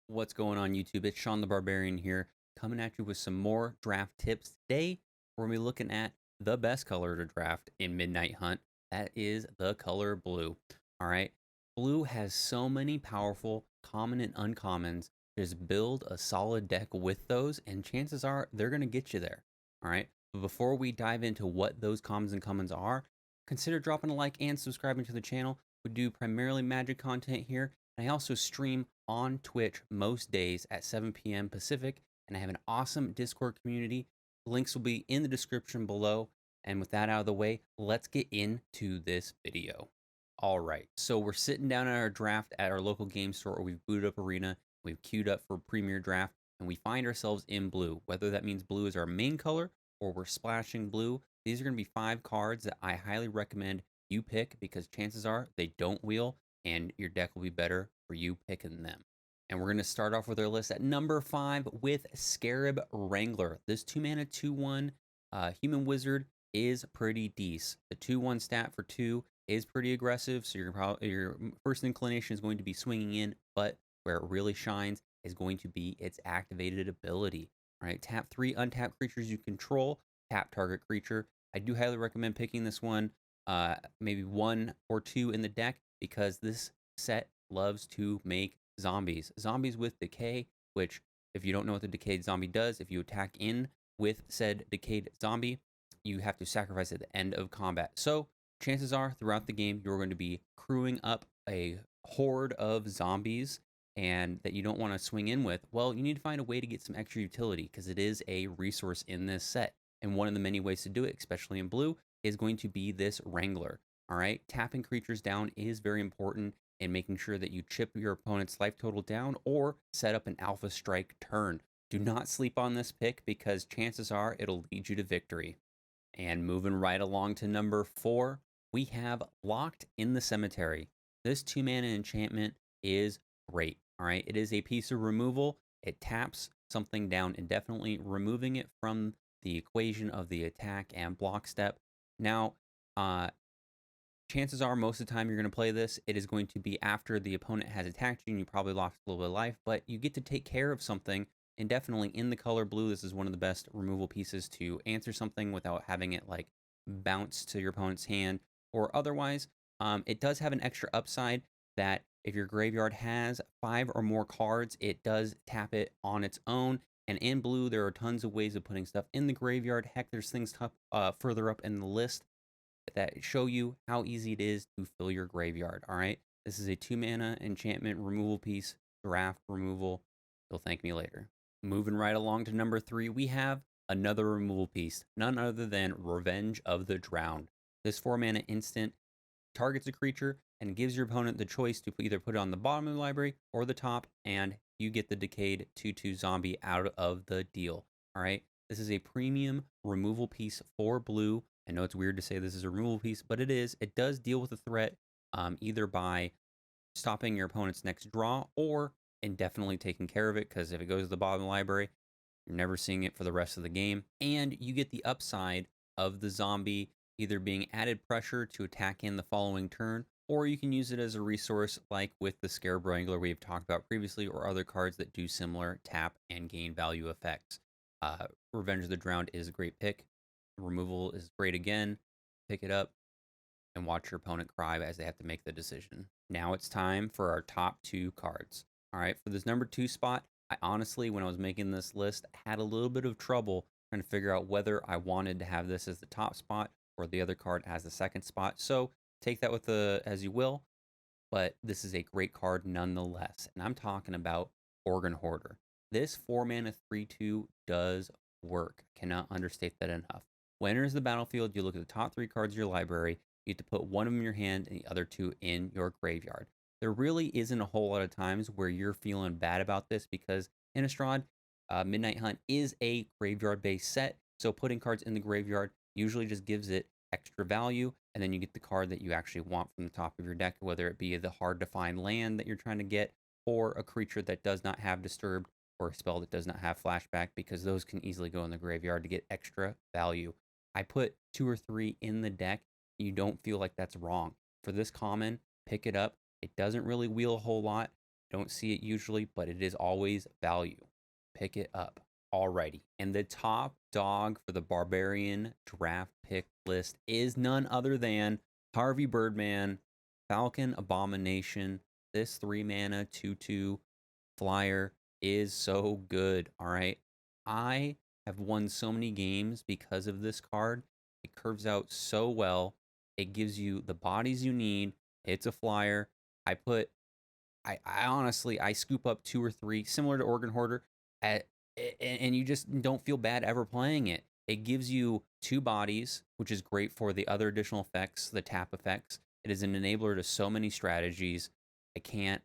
What's going on YouTube? It's Sean the Barbarian here, coming at you with some more draft tips. Today, we're going to be looking at the best color to draft in Midnight Hunt. That is the color blue. All right. Blue has so many powerful common and uncommons. Just build a solid deck with those, and chances are they're going to get you there. All right. But before we dive into what those commons and commons are, consider dropping a like and subscribing to the channel. We do primarily magic content here. I also stream on Twitch most days at 7 p.m. Pacific, and I have an awesome Discord community. Links will be in the description below. And with that out of the way, let's get into this video. All right, so we're sitting down at our draft at our local game store, or we've booted up Arena, we've queued up for Premier Draft, and we find ourselves in blue. Whether that means blue is our main color or we're splashing blue, these are going to be 5 cards that I highly recommend you pick because chances are they don't wheel and your deck will be better for you picking them. And we're going to start off with our list at number 5 with Scarab Wrangler. This 2-mana 2/1 human wizard is pretty decent. The 2/1 stat for 2 is pretty aggressive, so your first inclination is going to be swinging in, but where it really shines is going to be its activated ability. All right, tap 3 untapped creatures you control, tap target creature. I do highly recommend picking this one, maybe 1 or 2 in the deck, because this set loves to make zombies. Zombies with decay, which, if you don't know what the decayed zombie does, if you attack in with said decayed zombie, you have to sacrifice at the end of combat. So chances are throughout the game, you're going to be crewing up a horde of zombies and that you don't want to swing in with. Well, you need to find a way to get some extra utility because it is a resource in this set. And one of the many ways to do it, especially in blue, is going to be this Wrangler. All right, tapping creatures down is very important in making sure that you chip your opponent's life total down or set up an alpha strike turn. Do not sleep on this pick because chances are it'll lead you to victory. And moving right along to number 4, we have Locked in the Cemetery. This 2-mana enchantment is great. All right, it is a piece of removal. It taps something down indefinitely, removing it from the equation of the attack and block step. Now, chances are most of the time you're going to play this, it is going to be after the opponent has attacked you and you probably lost a little bit of life, but you get to take care of something indefinitely in the color blue. This is one of the best removal pieces to answer something without having it like bounce to your opponent's hand or otherwise. It does have an extra upside that if your graveyard has 5 or more cards, it does tap it on its own. And in blue, there are tons of ways of putting stuff in the graveyard. Heck, there's things further up in the list that show you how easy it is to fill your graveyard. All right, this is a 2-mana enchantment removal piece, draft removal. You'll thank me later. Moving right along to number 3, we have another removal piece, none other than Revenge of the Drowned. This 4-mana instant targets a creature and gives your opponent the choice to either put it on the bottom of the library or the top, and you get the decayed 2/2 zombie out of the deal. All right, this is a premium removal piece for blue. I know it's weird to say this is a removal piece, but it is. It does deal with a threat either by stopping your opponent's next draw or indefinitely taking care of it, because if it goes to the bottom of the library, you're never seeing it for the rest of the game. And you get the upside of the zombie either being added pressure to attack in the following turn, or you can use it as a resource like with the Scarab Wrangler we've talked about previously, or other cards that do similar tap and gain value effects. Revenge of the Drowned is a great pick. Removal is great again. Pick it up and watch your opponent cry as they have to make the decision. Now it's time for our top 2 cards. All right, for this number 2 spot, I honestly, when I was making this list, had a little bit of trouble trying to figure out whether I wanted to have this as the top spot or the other card as the second spot. So take that with as you will, but this is a great card nonetheless. And I'm talking about Organ Hoarder. This 4-mana 3/2 does work. Cannot understate that enough. When it enters the battlefield, you look at the top 3 cards of your library. You have to put one of them in your hand and the other 2 in your graveyard. There really isn't a whole lot of times where you're feeling bad about this because Innistrad Midnight Hunt is a graveyard-based set, so putting cards in the graveyard usually just gives it extra value, and then you get the card that you actually want from the top of your deck, whether it be the hard-to-find land that you're trying to get, or a creature that does not have Disturbed, or a spell that does not have Flashback, because those can easily go in the graveyard to get extra value. I put 2 or 3 in the deck. You don't feel like that's wrong. For this common, pick it up. It doesn't really wheel a whole lot. Don't see it usually, but it is always value. Pick it up. Alrighty. And the top dog for the Barbarian draft pick list is none other than Harvey Birdman, Falcon Abomination. This 3 mana 2/2 flyer is so good. All right. I have won so many games because of this card. It curves out so well. It gives you the bodies you need. It's a flyer. I put I honestly I scoop up 2 or 3 similar to Organ Hoarder at and you just don't feel bad ever playing it. It gives you 2 bodies, which is great for the other additional effects, the tap effects. It is an enabler to so many strategies. I can't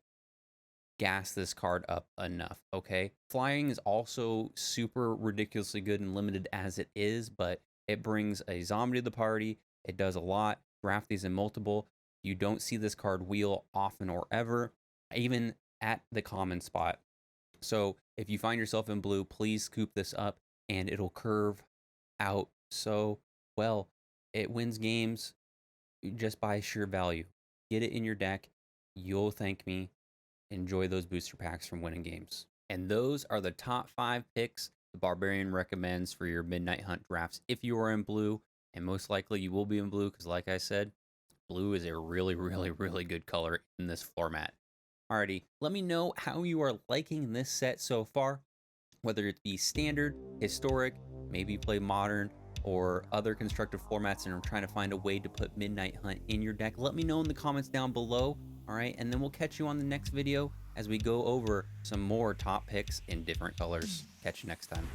gas this card up enough, okay? Flying is also super ridiculously good and limited as it is, but it brings a zombie to the party. It does a lot. Draft these in multiple. You don't see this card wheel often or ever, even at the common spot. So if you find yourself in blue, please scoop this up and it'll curve out so well. It wins games just by sheer value. Get it in your deck. You'll thank me. Enjoy those booster packs from winning games. And those are the top 5 picks the Barbarian recommends for your Midnight Hunt drafts if you are in blue. And most likely you will be in blue because, like I said, blue is a really, really, really good color in this format. Alrighty, let me know how you are liking this set so far, whether it be standard, historic, maybe play modern, or other constructive formats and are trying to find a way to put Midnight Hunt in your deck. Let me know in the comments down below. All right, and then we'll catch you on the next video as we go over some more top picks in different colors. Catch you next time.